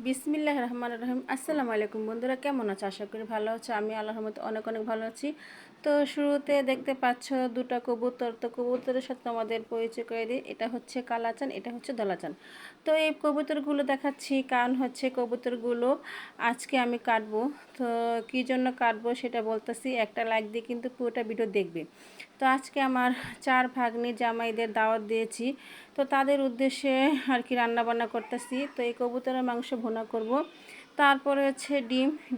বিসমিল্লাহির রহমানির রহিম। আসসালামু আলাইকুম বন্ধুরা, কেমন আছো? আশা করি ভালো আছো। আমি আল্লাহর রহমতে অনেক অনেক ভালো আছি। তো শুরুতে দেখতে পাচ্ছ দুটো কবুতর। তো কবুতরের সাথে আমাদের পরিচয় করে দিই। এটা হচ্ছে কালাচান, এটা হচ্ছে দলাচান। তো এই কবুতরগুলো দেখাচ্ছি কারণ হচ্ছে কবুতরগুলো আজকে আমি কাটবো। তো কী জন্য কাটবো সেটা বলতেছি, একটা লাইক দিয়ে কিন্তু পুরোটা ভিডিও দেখবে। তো আজকে আমার 4 ভাগ্নি জামাইদের দাওয়াত দিয়েছি। তো তাদের উদ্দেশ্যে আর কি রান্নাবান্না করতেছি। তো এই কবুতরের মাংস ভুনা করব। তারপরে হচ্ছে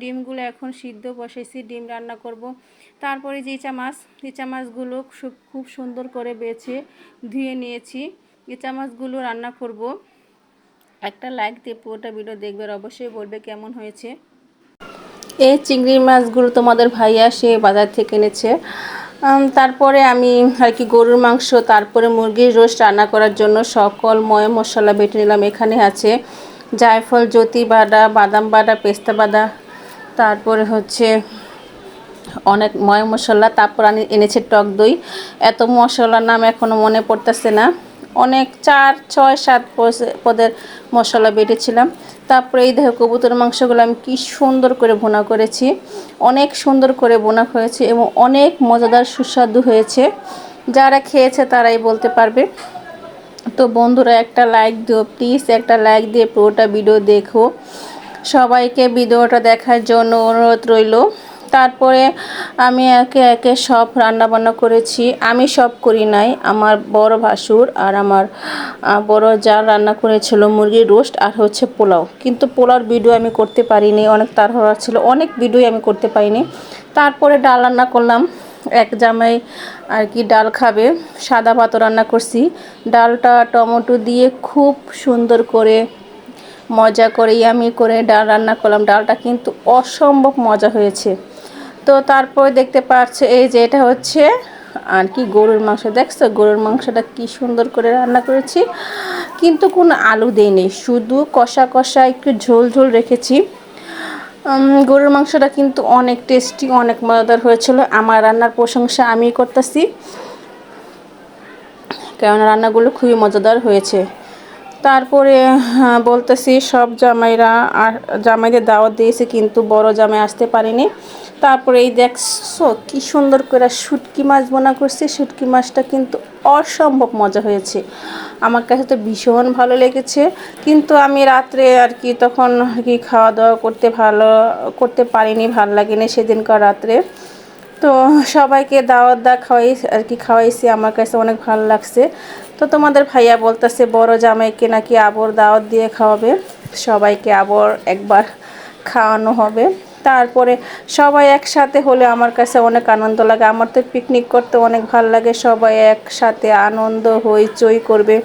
ডিমগুলো এখন সিদ্ধ বসাইছি, ডিম রান্না করব। তারপরে যে ইচা মাছগুলো খুব সুন্দর করে বেছে ধুয়ে নিয়েছি। ইচা মাছগুলো রান্না করব। একটা লাইক দিয়ে পুরোটা ভিডিও দেখবে, অবশ্যই বলবে কেমন হয়েছে। এই চিংড়ি মাছগুলো তোমাদের ভাইয়া সে বাজার থেকে এনেছে। তারপরে আমি আর কি গরুর মাংস, তারপরে মুরগির রোস্ট রান্না করার জন্য সকল ময় মশলা বেটে নিলাম। এখানে আছে জায়ফল, জ্যোতি বাদা, বাদাম বাদা, পেস্তা বাদা, তারপরে হচ্ছে অনেক ময় মশলা। তারপর আমি এনেছে টক দই। এত মশলার নাম এখনও মনে পড়তেছে না। অনেক 4, 6, 7 পদের মশলা বেটেছিলাম। তারপরে এই দেখো কবুতর মাংসগুলো আমি কি সুন্দর করে ভুনা করেছি। অনেক সুন্দর করে ভুনা হয়েছে এবং অনেক মজাদার সুস্বাদু হয়েছে। যারা খেয়েছে তারাই বলতে পারবে। তো বন্ধুরা একটা লাইক দিও প্লিজ, একটা লাইক দিয়ে পুরোটা ভিডিও দেখো। সবাইকে ভিডিওটা দেখার জন্য অনুরোধ রইল। তারপরে আমি একে একে সব রান্নাবান্না করেছি। আমি সব করি নাই, আমার বড় ভাসুর আর আমার বড় যা রান্না করেছিল মুরগির রোস্ট আর হচ্ছে পোলাও। কিন্তু পোলাওর ভিডিও আমি করতে পারিনি, অনেক তাড়াহুড়া ছিল, অনেক ভিডিও আমি করতে পারিনি। তারপরে ডাল রান্না করলাম। এক জামাই আর কি ডাল খাবে, সাদা ভাত রান্না করছি। ডালটা টমেটো দিয়ে খুব সুন্দর করে মজা করে ইয়ামি করে ডাল রান্না করলাম। ডালটা কিন্তু অসম্ভব মজা হয়েছে। তো তারপরে দেখতে পাচ্ছে এই যে এটা হচ্ছে আর কি গরুর মাংস। দেখছো গরুর মাংসটা কি সুন্দর করে রান্না করেছি, কিন্তু কোনো আলু দেইনি, শুধু কষা কষা একটু ঝোল ঝোল রেখেছি। গরুর মাংসটা কিন্তু অনেক টেস্টি, অনেক মজাদার হয়েছিল। আমার রান্নার প্রশংসা আমি করতেছি, কারণ রান্নাগুলো খুবই মজাদার হয়েছে। তারপরে বলতেছি সব জামাইরা আর জামাইদের দাওয়াত দিয়েছে, কিন্তু বড় জামাই আসতে পারেনি। তারপরে এই দেখছো কি সুন্দর করে শুটকি মাছ বোনা করছি। শুটকি মাছটা কিন্তু অসম্ভব মজা হয়েছে, আমার কাছে তো ভীষণ ভালো লেগেছে। কিন্তু আমি রাত্রে আর কি তখন আর কি খাওয়া দাওয়া করতে পারিনি, ভাল লাগেনি সেদিনকার রাত্রে। তো সবাইকে দাওয়াত খাওয়াইছি, আমার কাছে অনেক ভালো লাগছে। তো তোমাদের ভাইয়া বলতেছে বড় জামাইকে নাকি আবার দাওয়াত দিয়ে খাওয়াবে, সবাইকে আবার একবার খাওয়ানো হবে। তারপরে সবাই একসাথে হলে আমার কাছে অনেক আনন্দ লাগে। আমার তো পিকনিক করতে অনেক ভালো লাগে, সবাই একসাথে আনন্দ হইচই করবে।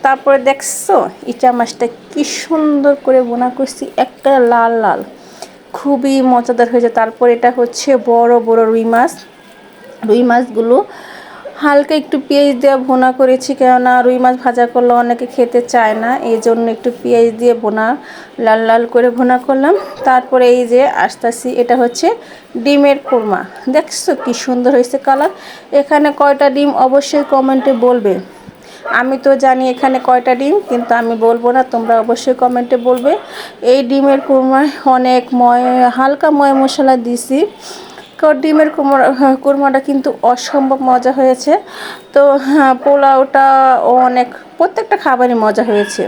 তারপরে দেখছো ইচা মাছটা কি সুন্দর করে বোনা করছি, একটা লাল লাল, খুবই মজাদার হয়েছে। তারপর এটা হচ্ছে বড় বড় রুই মাছগুলো হালকা একটু পেঁয়াজ দিয়ে ভুনা করেছি, কেননা রুই মাছ ভাজা করলে অনেকে খেতে চায় না, এই জন্য একটু পেঁয়াজ দিয়ে লাল লাল করে ভুনা করলাম। তারপরে এই যে আসতেছি, এটা হচ্ছে ডিমের কোরমা। দেখছো কি সুন্দর হয়েছে কালার। এখানে কয়টা ডিম অবশ্যই কমেন্টে বলবে। আমি তো জানি এখানে কয়টা ডিম, কিন্তু আমি বলবো না, তোমরা অবশ্যই কমেন্টে বলবে। এই ডিমের কোরমায় অনেক হালকা ময় মশলা দিছি। ডিমের কোরমাটা কিন্তু অসম্ভব মজা হয়েছে। তো পোলাওটা অনেক, প্রত্যেকটা খাবারই মজা হয়েছে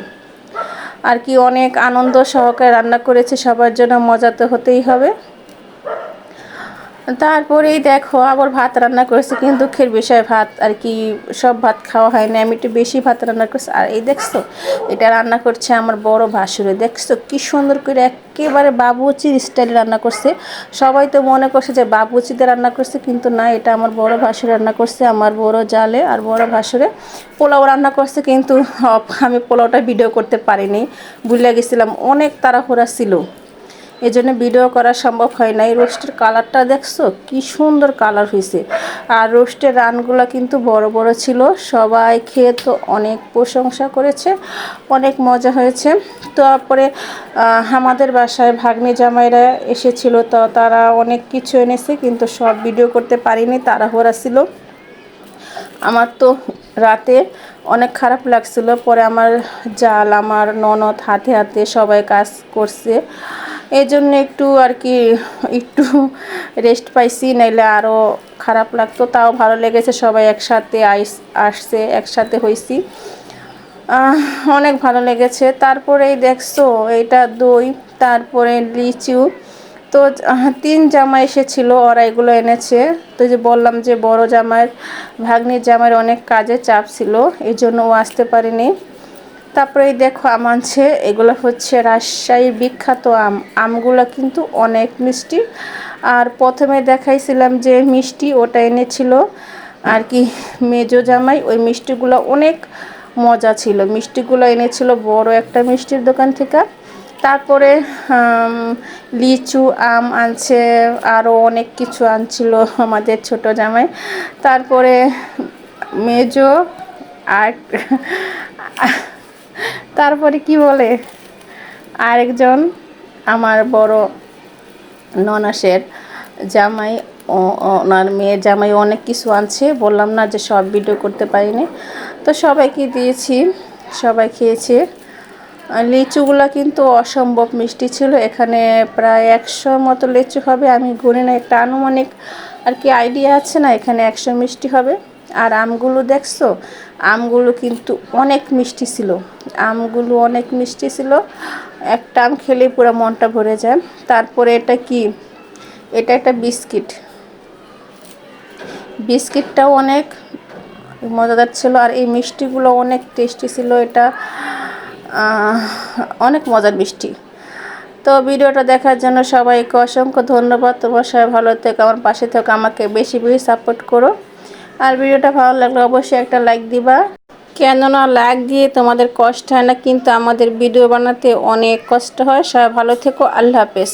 আর কি। অনেক আনন্দ সহকারে রান্না করেছে, সবার জন্য মজা তো হতেই হবে। তারপরেই দেখো আবার ভাত রান্না করেছি, কিন্তু দুঃখের বিষয় ভাত আর কি সব ভাত খাওয়া হয় না, আমি একটু বেশি ভাত রান্না করছি। আর এই দেখছো এটা রান্না করছে আমার বড় ভাসুরে। দেখছো কি সুন্দর করে একেবারে বাবুচির স্টাইলে রান্না করছে। সবাই তো মনে করছে যে বাবুচিতে রান্না করছে, কিন্তু না, এটা আমার বড় ভাসুরে রান্না করছে, আমার বড় জালে আর বড় ভাসুরে। পোলাও রান্না করছে, কিন্তু আমি পোলাওটা ভিডিও করতে পারিনি, ভুলে গেছিলাম, অনেক তাড়াহুড়া ছিল, এই জন্য ভিডিও করা সম্ভব হয় না। এই রোস্টের কালারটা দেখছো কি সুন্দর কালার হয়েছে। আর রোস্টের রানগুলো কিন্তু বড় বড় ছিল, সবাই খেয়ে তো অনেক প্রশংসা করেছে, অনেক মজা হয়েছে। তারপরে আমাদের বাসায় ভাগ্নে জামাইরা এসেছিল, তো তারা অনেক কিছু এনেছে, কিন্তু সব ভিডিও করতে পারিনি, তাড়াহুড়া ছিল। আমার তো রাতে অনেক খারাপ লাগছিল। পরে আমার জাল আমার ননদ হাতে হাতে সবাই কাজ করছে, এই জন্য একটু আর কি একটু রেস্ট পাইছি, নাইলে আরও খারাপ লাগতো। তাও ভালো লেগেছে, সবাই একসাথে আসছে, একসাথে হয়েছি, অনেক ভালো লেগেছে। তারপরেই দেখছো এইটা দই, তারপরে লিচু। তো 3 জামাই এসেছিল, ওরা এগুলো এনেছে। তো যে বললাম যে বড় জামাইয়ের ভাগ্নির জামাইয়ের অনেক কাজে চাপ ছিল, এই জন্য ও আসতে পারেনি। তারপরে এই দেখো আম আনছে, এগুলো হচ্ছে রাজশাহীর বিখ্যাত আম। আমগুলো কিন্তু অনেক মিষ্টি। আর প্রথমে দেখাইছিলাম যে মিষ্টি, ওটা এনেছিল আর কি মেজো জামাই। ওই মিষ্টিগুলো অনেক মজা ছিল, মিষ্টিগুলো এনেছিল বড় একটা মিষ্টির দোকান থেকে। তারপরে লিচু আম আনছে, আরও অনেক কিছু আনছিল আমাদের ছোট জামাই। তারপরে মেজো আর তারপরে কি বলে আরেকজন আমার বড় ননাসের জামাই, ওনার মেয়ের জামাই অনেক কিছু আনছে, বললাম না যে সব ভিডিও করতে পারিনি। তো সবাইকে দিয়েছি, সবাই খেয়েছে। লিচুগুলো কিন্তু অসম্ভব মিষ্টি ছিল, এখানে প্রায় 100 মতো লিচু হবে, আমি গুনি না, একটা আনুমানিক আর কি আইডিয়া আছে না, এখানে 100 মিষ্টি হবে। আর আমগুলো দেখছো, আমগুলো কিন্তু অনেক মিষ্টি ছিল, আমগুলো অনেক মিষ্টি ছিল, একটা আম খেলে পুরো মনটা ভরে যায়। তারপরে এটা কি, এটা একটা বিস্কিট, বিস্কিটটাও অনেক মজাদার ছিল, আর এই মিষ্টিগুলো অনেক টেস্টি ছিল, এটা অনেক মজার মিষ্টি। তো ভিডিওটা দেখার জন্য সবাইকে অসংখ্য ধন্যবাদ। তোমার সবাই ভালো থেকো, আমার পাশে থেকো, আমাকে বেশি বেশি সাপোর্ট করো। আর ভিডিওটা ভালো লাগলে অবশ্যই একটা লাইক দিবা, কেননা লাইক দিয়ে তোমাদের কষ্ট হয় না, কিন্তু আমাদের ভিডিও বানাতে অনেক কষ্ট হয়। সবাই ভালো থেকো, আল্লাহ হাফেজ।